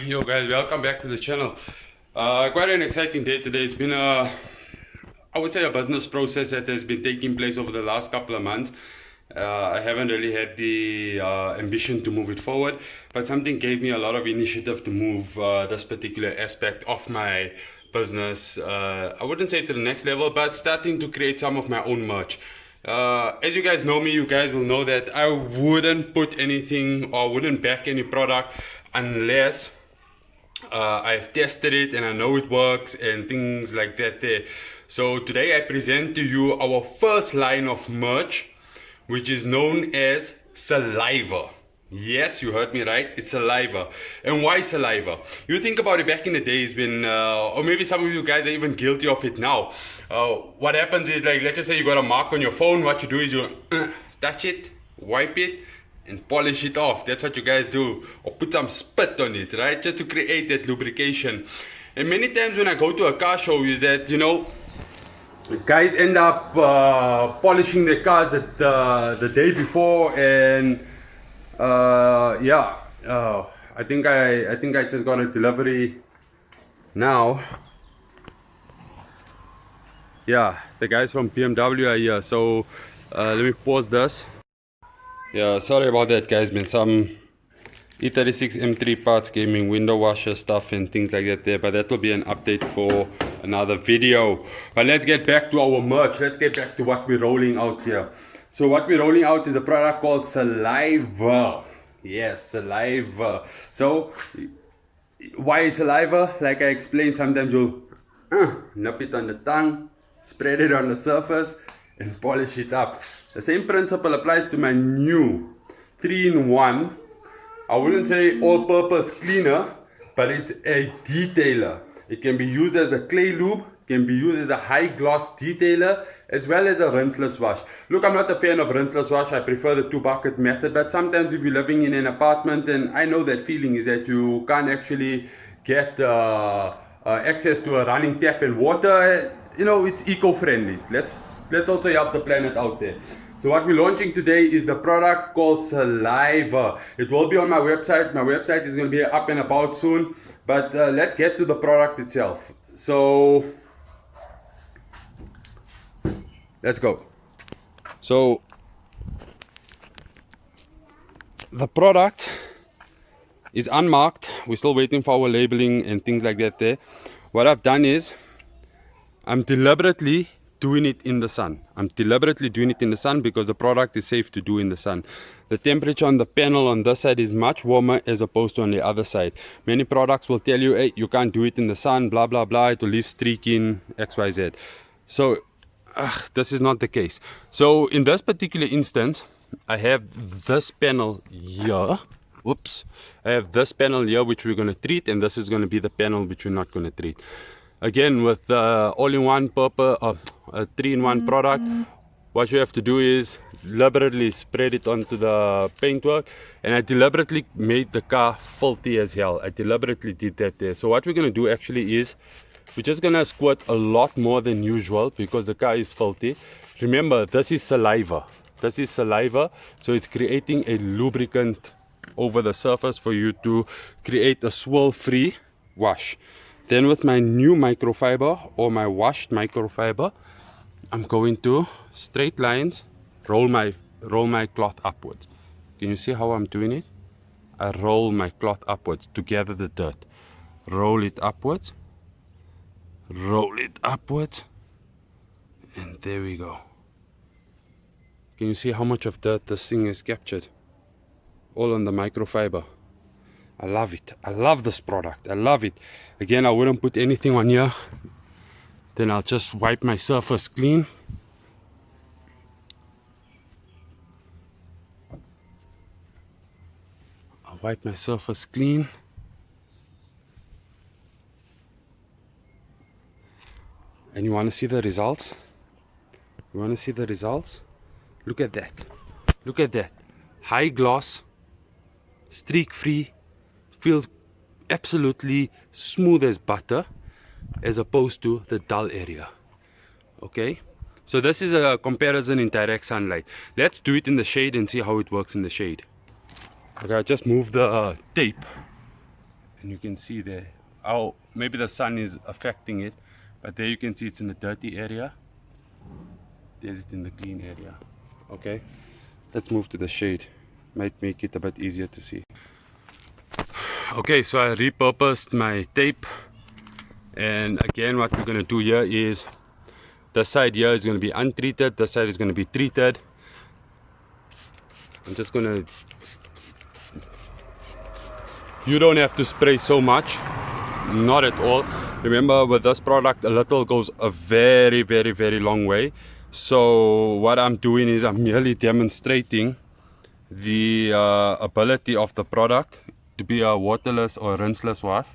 Yo guys, welcome back to the channel. Quite an exciting day today. It's been I would say a business process that has been taking place over the last couple of months. I haven't really had the ambition to move it forward, but something gave me a lot of initiative to move this particular aspect of my business. I wouldn't say to the next level, but starting to create some of my own merch. As you guys know me, you guys will know that I wouldn't put anything or wouldn't back any product unless I've tested it and I know it works and things like that there. So today I present to you our first line of merch, which is known as Saliva. Yes, you heard me right, it's saliva. And why saliva? You think about it, back in the days when or maybe some of you guys are even guilty of it now. What happens is, like, let's just say you got a mark on your phone. What you do is you touch it, wipe it, and polish it off. That's what you guys do, or put some spit on it, right, just to create that lubrication. And many times when I go to a car show, is that, you know, guys end up polishing their cars the day before, and I think I just got a delivery now. Yeah, the guys from BMW are here, so let me pause this. Yeah, sorry about that guys, been some E36 M3 parts, gaming window washer stuff and things like that there, but that will be an update for another video. But let's get back to our merch. Let's get back to what we're rolling out here. So what we're rolling out is a product called Saliva. Yes, Saliva. So why saliva? Like I explained, sometimes you'll nip it on the tongue, spread it on the surface, and polish it up. The same principle applies to my new 3-in-1, I wouldn't say all-purpose cleaner, but it's a detailer. It can be used as a clay lube, can be used as a high gloss detailer, as well as a rinseless wash. Look, I'm not a fan of rinseless wash. I prefer the 2-bucket method, but sometimes if you're living in an apartment, and I know that feeling, is that you can't actually get access to a running tap and water. You know, it's eco-friendly. Let's also help the planet out there. So what we're launching today is the product called Saliva. It will be on my website. My website is going to be up and about soon. But let's get to the product itself. So let's go. So the product is unmarked. We're still waiting for our labeling and things like that there. What I've done is I'm deliberately doing it in the sun. I'm deliberately doing it in the sun because the product is safe to do in the sun. The temperature on the panel on this side is much warmer as opposed to on the other side. Many products will tell you, hey, you can't do it in the sun, blah blah blah, it will leave streaking, XYZ. So this is not the case. So in this particular instance, I have this panel here. Whoops. I have this panel here which we're going to treat, and this is going to be the panel which we're not going to treat. Again, with all-in-one purpose, a 3-in-1 product, what you have to do is deliberately spread it onto the paintwork. And I deliberately made the car filthy as hell. I deliberately did that there. So what we're going to do actually is we're just going to squirt a lot more than usual because the car is filthy. Remember, this is saliva. This is saliva, so it's creating a lubricant over the surface for you to create a swirl-free wash. Then with my new microfiber, or my washed microfiber, I'm going to straight lines roll my cloth upwards. Can you see how I'm doing it? I roll my cloth upwards to gather the dirt. Roll it upwards, and there we go. Can you see how much of dirt this thing has captured? All on the microfiber. I love it. I love this product. I love it. Again, I wouldn't put anything on here. Then I'll just wipe my surface clean. I'll wipe my surface clean. And you want to see the results? You want to see the results? Look at that. Look at that. High gloss, streak free, feels absolutely smooth as butter as opposed to the dull area. Okay, so this is a comparison in direct sunlight. Let's do it in the shade and see how it works in the shade. Okay, I just moved the tape and you can see there, oh, maybe the sun is affecting it, but there you can see it's in the dirty area, there's it in the clean area. Okay, let's move to the shade, might make it a bit easier to see. Okay, so I repurposed my tape, and again what we're going to do here is this side here is going to be untreated, this side is going to be treated. I'm just going to, you don't have to spray so much, not at all. Remember, with this product a little goes a very long way. So what I'm doing is I'm merely demonstrating the ability of the product to be a waterless or rinseless wash.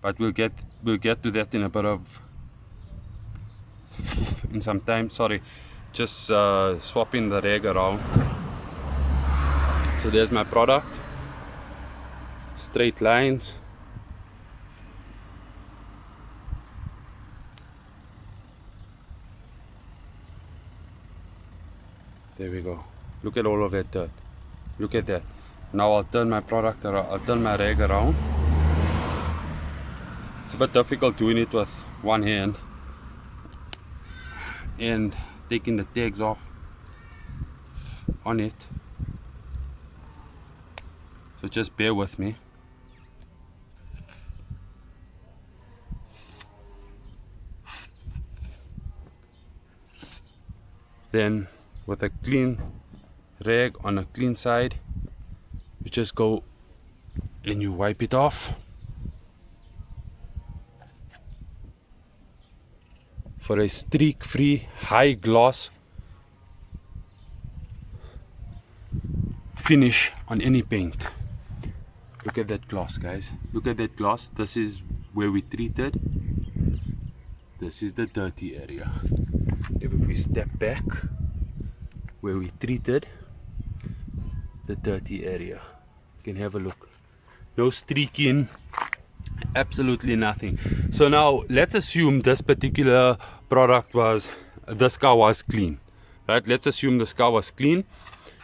But we'll get to that in a bit of, in some time. Sorry, just swapping the rag around. So there's my product, straight lines. There we go. Look at all of that dirt. Look at that. Now I'll turn my product around, I'll turn my rag around. It's a bit difficult doing it with one hand and taking the tags off on it, so just bear with me. Then with a clean rag on a clean side, you just go and you wipe it off for a streak free high gloss finish on any paint. Look at that gloss, guys, look at that gloss. This is where we treated, this is the dirty area. If we step back, where we treated the dirty area, you can have a look, no streaking, absolutely nothing. So now let's assume this particular product was, this car was clean, right? Let's assume this car was clean,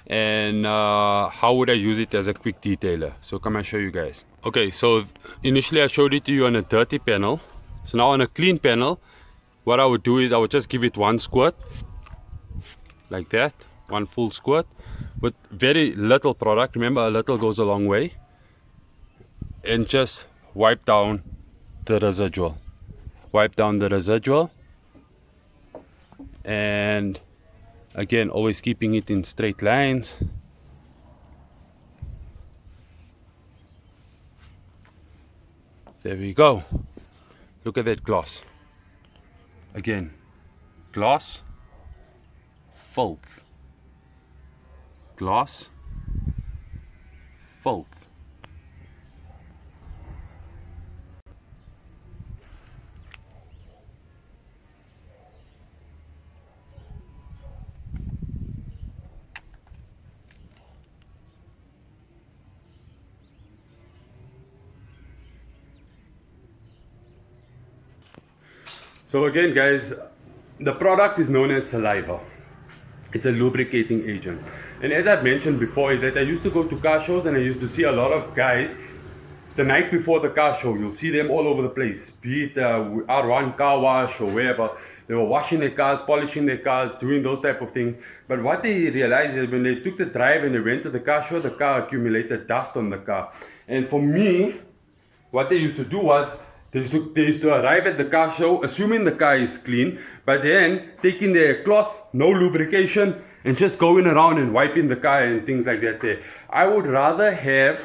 and how would I use it as a quick detailer? So come and show you guys. Okay, so initially I showed it to you on a dirty panel. So now on a clean panel, what I would do is I would just give it one squirt like that, one full squirt with very little product. Remember, a little goes a long way. And just wipe down the residual, wipe down the residual, and again always keeping it in straight lines. There we go. Look at that gloss. Again, gloss, filth, gloss, filth. So again, guys, the product is known as SALIVA. It's a lubricating agent. And as I've mentioned before, is that I used to go to car shows and I used to see a lot of guys the night before the car show. You'll see them all over the place, be it R1 car wash or wherever. They were washing their cars, polishing their cars, doing those type of things. But what they realized is when they took the drive and they went to the car show, the car accumulated dust on the car. And for me, what they used to do was, they used to arrive at the car show assuming the car is clean, but then taking their cloth, no lubrication, and just going around and wiping the car and things like that there. I would rather have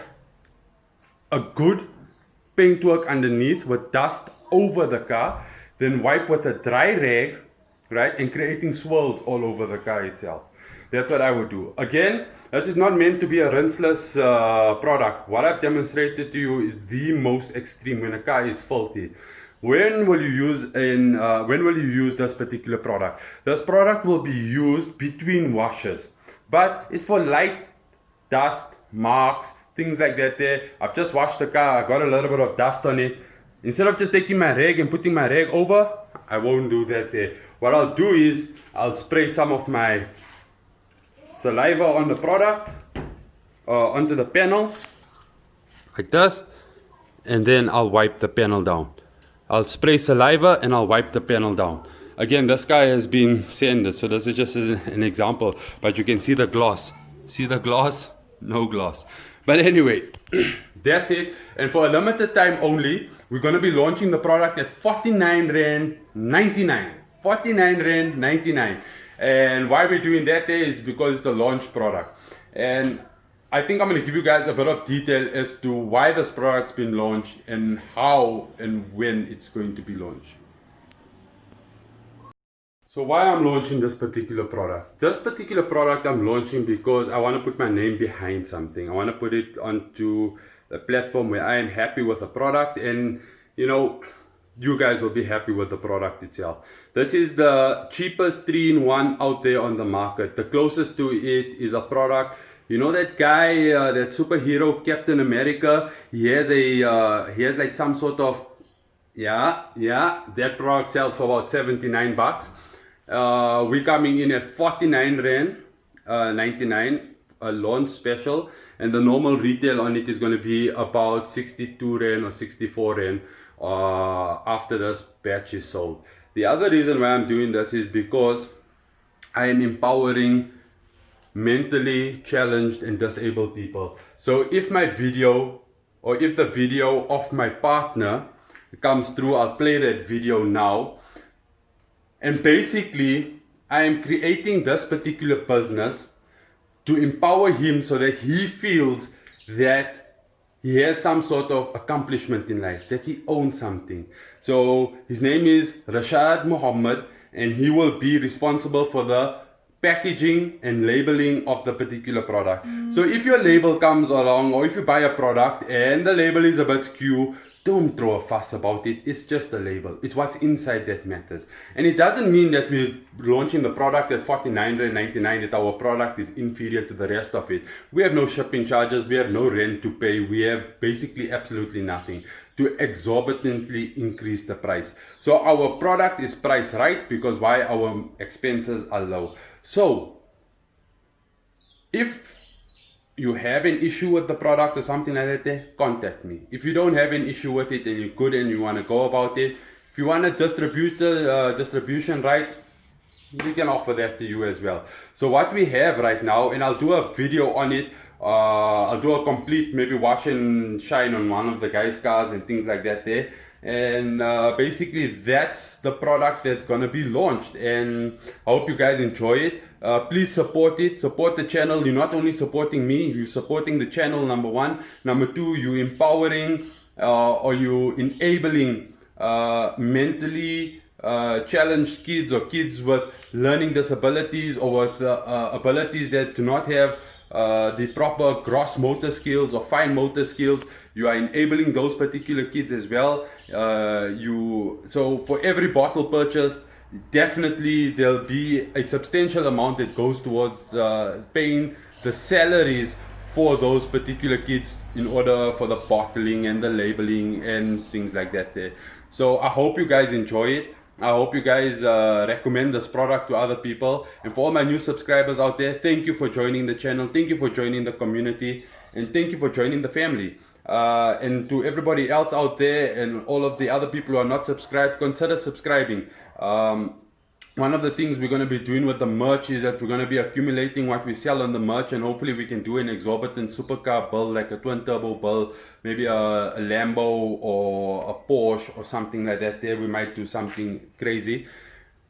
a good paintwork underneath with dust over the car than wipe with a dry rag, right, and creating swirls all over the car itself. That's what I would do. Again, this is not meant to be a rinseless product. What I've demonstrated to you is the most extreme when a car is filthy. When will you use this particular product? This product will be used between washes, but it's for light dust, marks, things like that there. I've just washed the car, I got a little bit of dust on it. Instead of just taking my rag and putting my rag over, I won't do that there. What I'll do is I'll spray some of my saliva on the product, onto the panel, like this, and then I'll wipe the panel down. I'll spray saliva and I'll wipe the panel down. Again, this guy has been sanded, so this is just an example, but you can see the gloss. See the gloss? No gloss. But anyway, that's it. And for a limited time only, we're going to be launching the product at 49 Rand 99. 49 Rand 99. And why we're doing that there is because it's a launch product. And I think I'm going to give you guys a bit of detail as to why this product's been launched and how and when it's going to be launched. So why I'm launching this particular product? This particular product I'm launching because I want to put my name behind something. I want to put it onto a platform where I am happy with the product, and you know, you guys will be happy with the product itself. This is the cheapest 3-in-1 out there on the market. The closest to it is a product. You know that guy, that superhero Captain America? He has like some sort of, that product sells for about 79 bucks. We're coming in at 49 Rand 99, a launch special, and the normal retail on it is going to be about 62 Rand or 64 Rand after this batch is sold. The other reason why I'm doing this is because I am empowering mentally challenged and disabled people. So if my video, or if the video of my partner comes through, I'll play that video now. And basically, I am creating this particular business to empower him so that he feels that he has some sort of accomplishment in life, that he owns something. So his name is Rashad Muhammad, and he will be responsible for the packaging and labeling of the particular product. So if your label comes along, or if you buy a product and the label is a bit skew, don't throw a fuss about it. It's just a label. It's what's inside that matters. And it doesn't mean that we're launching the product at 49.99 that our product is inferior to the rest of it. We have no shipping charges. We have no rent to pay. We have basically absolutely nothing to exorbitantly increase the price. So our product is priced right because why? Our expenses are low. So if you have an issue with the product or something like that, contact me. If you don't have an issue with it and you're good and you want to go about it, if you want to distribute the distribution rights, we can offer that to you as well. So what we have right now, and I'll do a video on it, I'll do a complete maybe wash and shine on one of the guys' cars and things like that there. And basically that's the product that's going to be launched, and I hope you guys enjoy it. Please support it, support the channel. You're not only supporting me, you're supporting the channel, number one. Number two, you're empowering or you enabling mentally challenged kids or kids with learning disabilities or with abilities that do not have the proper gross motor skills or fine motor skills. You are enabling those particular kids as well. So for every bottle purchased, definitely there'll be a substantial amount that goes towards paying the salaries for those particular kids in order for the bottling and the labeling and things like that there. So I hope you guys enjoy it. I hope you guys recommend this product to other people. And for all my new subscribers out there, thank you for joining the channel, thank you for joining the community, and thank you for joining the family. And to everybody else out there and all of the other people who are not subscribed, consider subscribing. One of the things we're going to be doing with the merch is that we're going to be accumulating what we sell on the merch, and hopefully we can do an exorbitant supercar build, like a twin turbo build, maybe a Lambo or a Porsche or something like that there. We might do something crazy.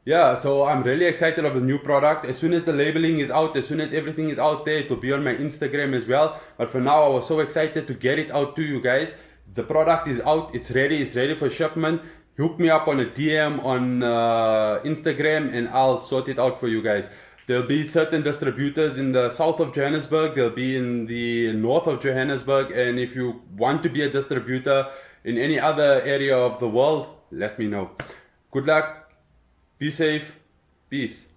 Yeah, so I'm really excited of the new product. As soon as the labeling is out, as soon as everything is out there, it will be on my Instagram as well. But for now, I was so excited to get it out to you guys. The product is out, it's ready for shipment. Hook me up on a DM on Instagram and I'll sort it out for you guys. There'll be certain distributors in the south of Johannesburg, there'll be in the north of Johannesburg, and if you want to be a distributor in any other area of the world, let me know. Good luck, be safe, peace.